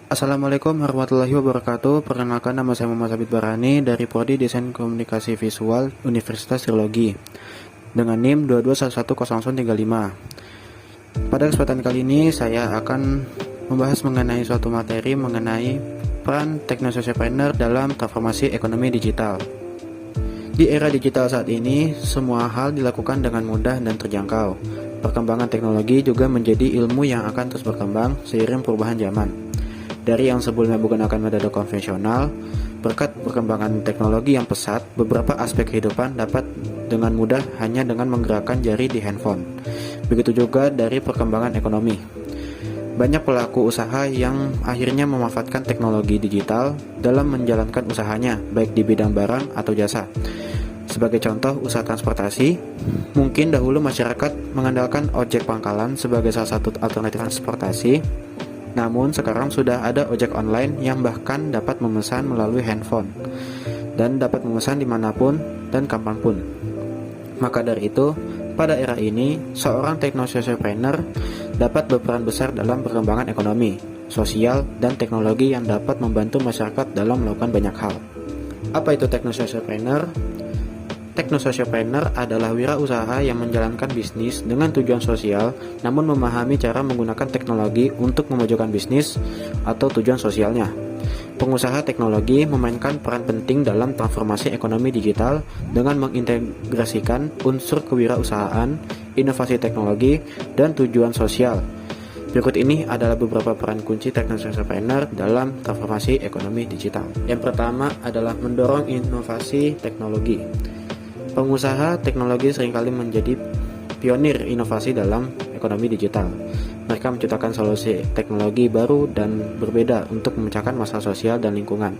Assalamualaikum warahmatullahi wabarakatuh. Perkenalkan, nama saya Muhammad Sabit Barani dari Prodi Desain Komunikasi Visual Universitas Trilogi dengan NIM 22110035. Pada kesempatan kali ini saya akan membahas mengenai suatu materi mengenai peran techno-socialpreneur dalam transformasi ekonomi digital. Di era digital saat ini, semua hal dilakukan dengan mudah dan terjangkau. Perkembangan teknologi juga menjadi ilmu yang akan terus berkembang seiring perubahan zaman. Dari yang sebelumnya menggunakan metode konvensional, berkat perkembangan teknologi yang pesat, beberapa aspek kehidupan dapat dengan mudah hanya dengan menggerakkan jari di handphone. Begitu juga dari perkembangan ekonomi. Banyak pelaku usaha yang akhirnya memanfaatkan teknologi digital dalam menjalankan usahanya, baik di bidang barang atau jasa. Sebagai contoh, usaha transportasi, mungkin dahulu masyarakat mengandalkan ojek pangkalan sebagai salah satu alternatif transportasi. Namun sekarang sudah ada ojek online yang bahkan dapat memesan melalui handphone dan dapat memesan dimanapun dan kapanpun. Maka dari itu, pada era ini, seorang techno-socialpreneur dapat berperan besar dalam perkembangan ekonomi, sosial, dan teknologi yang dapat membantu masyarakat dalam melakukan banyak hal. Apa itu techno-socialpreneur? Techno-socialpreneur adalah wirausaha yang menjalankan bisnis dengan tujuan sosial, namun memahami cara menggunakan teknologi untuk memajukan bisnis atau tujuan sosialnya. Pengusaha teknologi memainkan peran penting dalam transformasi ekonomi digital dengan mengintegrasikan unsur kewirausahaan, inovasi teknologi, dan tujuan sosial. Berikut ini adalah beberapa peran kunci techno-socialpreneur dalam transformasi ekonomi digital. Yang pertama adalah mendorong inovasi teknologi. Pengusaha teknologi seringkali menjadi pionir inovasi dalam ekonomi digital. Mereka menciptakan solusi teknologi baru dan berbeda untuk memecahkan masalah sosial dan lingkungan.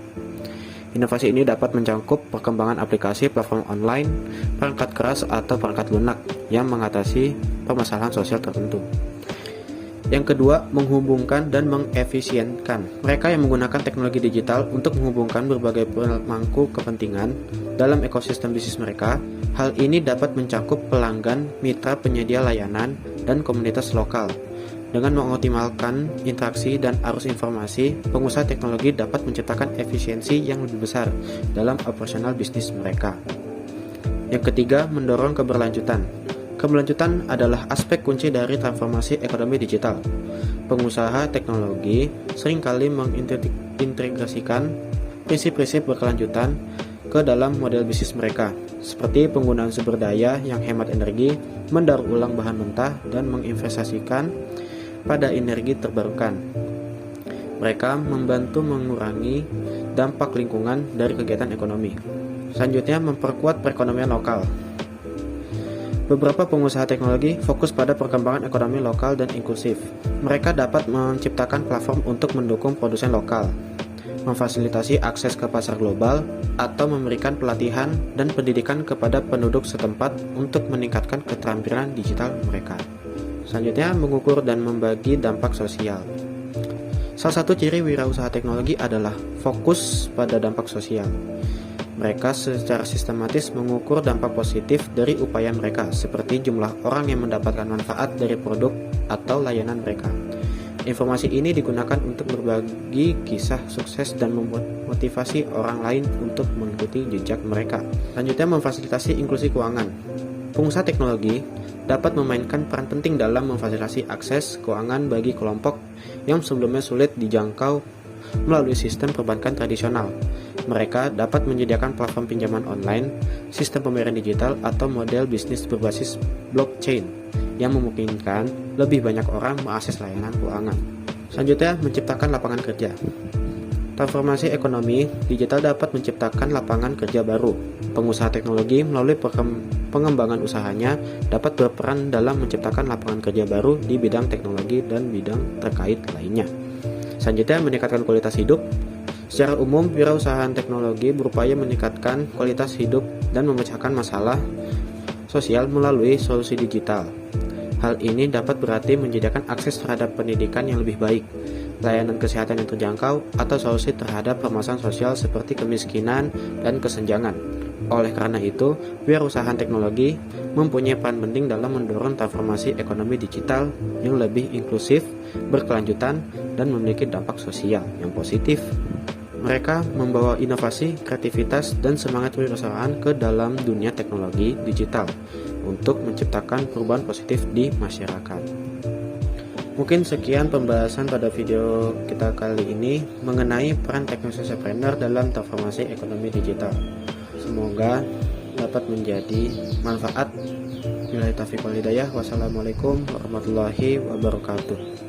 Inovasi ini dapat mencakup perkembangan aplikasi platform online, perangkat keras atau perangkat lunak yang mengatasi permasalahan sosial tertentu. Yang kedua, menghubungkan dan mengefisienkan. Mereka yang menggunakan teknologi digital untuk menghubungkan berbagai pemangku kepentingan dalam ekosistem bisnis mereka. Hal ini dapat mencakup pelanggan, mitra penyedia layanan, dan komunitas lokal. Dengan mengoptimalkan interaksi dan arus informasi, pengusaha teknologi dapat menciptakan efisiensi yang lebih besar dalam operasional bisnis mereka. Yang ketiga, mendorong keberlanjutan. Keberlanjutan adalah aspek kunci dari transformasi ekonomi digital. Pengusaha teknologi seringkali mengintegrasikan prinsip-prinsip berkelanjutan ke dalam model bisnis mereka, seperti penggunaan sumber daya yang hemat energi, mendaur ulang bahan mentah, dan menginvestasikan pada energi terbarukan. Mereka membantu mengurangi dampak lingkungan dari kegiatan ekonomi. Selanjutnya, memperkuat perekonomian lokal. Beberapa pengusaha teknologi fokus pada perkembangan ekonomi lokal dan inklusif. Mereka dapat menciptakan platform untuk mendukung produsen lokal, memfasilitasi akses ke pasar global, atau memberikan pelatihan dan pendidikan kepada penduduk setempat untuk meningkatkan keterampilan digital mereka. Selanjutnya, mengukur dan membagi dampak sosial. Salah satu ciri wirausaha teknologi adalah fokus pada dampak sosial. Mereka secara sistematis mengukur dampak positif dari upaya mereka, seperti jumlah orang yang mendapatkan manfaat dari produk atau layanan mereka. Informasi ini digunakan untuk berbagi kisah sukses dan memotivasi orang lain untuk mengikuti jejak mereka. Selanjutnya, memfasilitasi inklusi keuangan. Pengusaha teknologi dapat memainkan peran penting dalam memfasilitasi akses keuangan bagi kelompok yang sebelumnya sulit dijangkau melalui sistem perbankan tradisional. Mereka dapat menyediakan platform pinjaman online, sistem pembayaran digital, atau model bisnis berbasis blockchain yang memungkinkan lebih banyak orang mengakses layanan keuangan. Selanjutnya, menciptakan lapangan kerja. Transformasi ekonomi digital dapat menciptakan lapangan kerja baru. Pengusaha teknologi melalui pengembangan usahanya dapat berperan dalam menciptakan lapangan kerja baru di bidang teknologi dan bidang terkait lainnya. Selanjutnya, meningkatkan kualitas hidup. Secara umum, wirausahaan teknologi berupaya meningkatkan kualitas hidup dan memecahkan masalah sosial melalui solusi digital. Hal ini dapat berarti menyediakan akses terhadap pendidikan yang lebih baik, layanan kesehatan yang terjangkau, atau solusi terhadap permasalahan sosial seperti kemiskinan dan kesenjangan. Oleh karena itu, wirausahaan teknologi mempunyai peran penting dalam mendorong transformasi ekonomi digital yang lebih inklusif, berkelanjutan, dan memiliki dampak sosial yang positif. Mereka membawa inovasi, kreativitas, dan semangat berperusahaan ke dalam dunia teknologi digital untuk menciptakan perubahan positif di masyarakat. Mungkin sekian pembahasan pada video kita kali ini mengenai peran Technosocialpreneur dalam transformasi ekonomi digital. Semoga dapat menjadi manfaat. Wassalamualaikum warahmatullahi wabarakatuh.